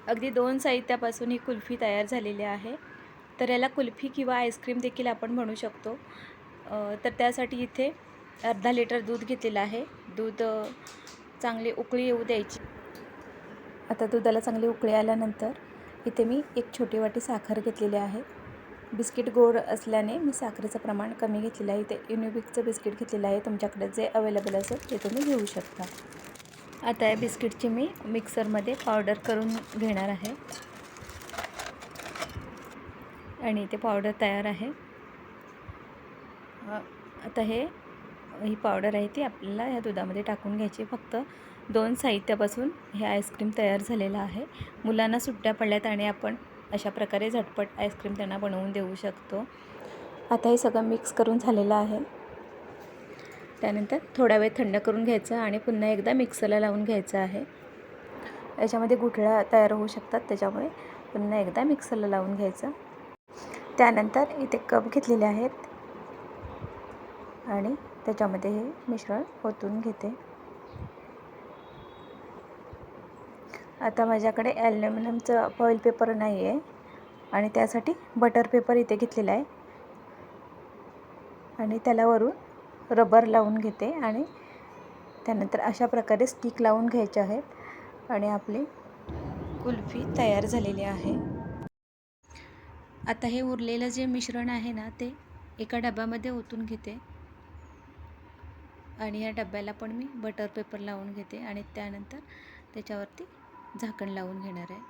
अगदी 2 साहित्यापासून ही कुल्फी तयार झालेली आहे. तर याला कुल्फी किंवा आईस्क्रीम देखील आपण म्हणू शकतो. तर त्यासाठी इथे अर्धा लिटर दूध घेतलेलं आहे. दूध चांगली उकळी येऊ द्यायची. आता दुधाला चांगली उकळी आल्यानंतर इथे मी एक छोटी वाटी साखर घेतलेली आहे. बिस्किट गोड असल्याने मी साखरेचं प्रमाण कमी घेतलेलं आहे. इथे युनिबिकचं बिस्किट घेतलेलं आहे. तुमच्याकडे जे अवेलेबल असेल ते तुम्ही घेऊ शकता. आता या बिस्किटची मी मिक्सरमध्ये पावडर करून घेणार आहे आणि ते पावडर तयार आहे. आता ही पावडर आहे ती आपल्याला या दुधामध्ये टाकून घ्यायची. फक्त 2 साहित्यापासून हे आईस्क्रीम तयार झालेलं आहे. मुलांना सुट्ट्या पडल्यात आणि आपण अशा प्रकारे झटपट आईस्क्रीम त्यांना बनवून देऊ शकतो. आता हे सगळं मिक्स करून झालेलं आहे. त्यानंतर थोडा वेळ थंड करून घ्यायचं आणि पुन्हा एकदा मिक्सरला लावून घ्यायचं आहे. याच्यामध्ये गुठळ्या तयार होऊ शकतात, त्याच्यामुळे पुन्हा एकदा मिक्सरला लावून घ्यायचं. त्यानंतर इथे कप घेतलेले आहेत आणि त्याच्यामध्ये हे मिश्रण ओतून घेते. आता माझ्याकडे ॲल्युमिनियमचं फॉईल पेपर नाही आहे आणि त्यासाठी बटर पेपर इथे घेतलेला आहे आणि त्याला वरून रबर लावून घेते आणि त्यानंतर अशा प्रकारे स्टिक लावून घ्यायचे आहेत आणि आपली कुल्फी तयार झालेली आहे. आता हे उरलेलं जे मिश्रण आहे ना, ते एका डब्यामध्ये ओतून घेते आणि या डब्याला पण मी बटर पेपर लावून घेते आणि त्यानंतर त्याच्यावरती झाकण लावून घेणार आहे.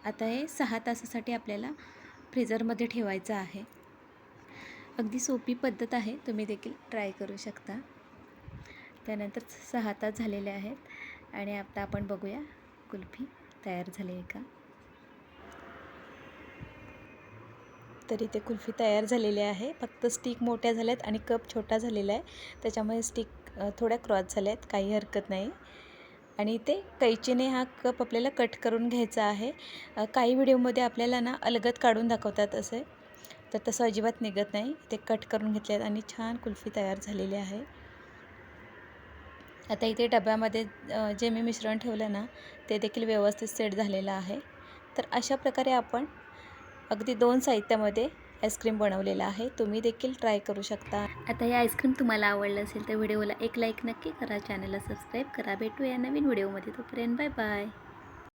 आता हे 6 तासासाठी आपल्याला फ्रीझरमध्ये ठेवायचं आहे. अगदी सोपी पद्धत आहे, तुम्ही देखील ट्राय करू शकता. त्यानंतर 6 तास झालेले आहेत आणि आता आपण बघूया कुल्फी तयार झाली आहे का. तरी ते कुल्फी तयार झालेली आहे. फक्त स्टिक मोठ्या झाल्यात आणि कप छोटा झालेला आहे, त्याच्यामुळे स्टिक थोड्या क्रॉस झाल्या आहेत. काही हरकत नाही. आणि इथे कैचीने हा कप आपल्याला कट करून घ्यायचा आहे. काही व्हिडिओमध्ये आपल्याला ना अलगद काढून दाखवतात असे, तर तसं अजिबात निघत नाही. ते कट करून घेतले आहेत आणि छान कुल्फी तयार झालेली आहे. आता इथे डब्यामध्ये जे मी मिश्रण ठेवलं ना, ते देखील व्यवस्थित सेट झालेलं आहे. तर अशा प्रकारे आपण अगदी 2 साहित्यामध्ये आईस्क्रीम बनवलेला आहे. तुम्ही देखील ट्राय करू शकता. आता हे आईस्क्रीम तुम्हाला आवडलं असेल तर व्हिडिओला एक लाईक नक्की करा, चॅनलला सबस्क्राईब करा. भेटूया नवीन व्हिडिओमध्ये. तोपर्यंत बाय बाय.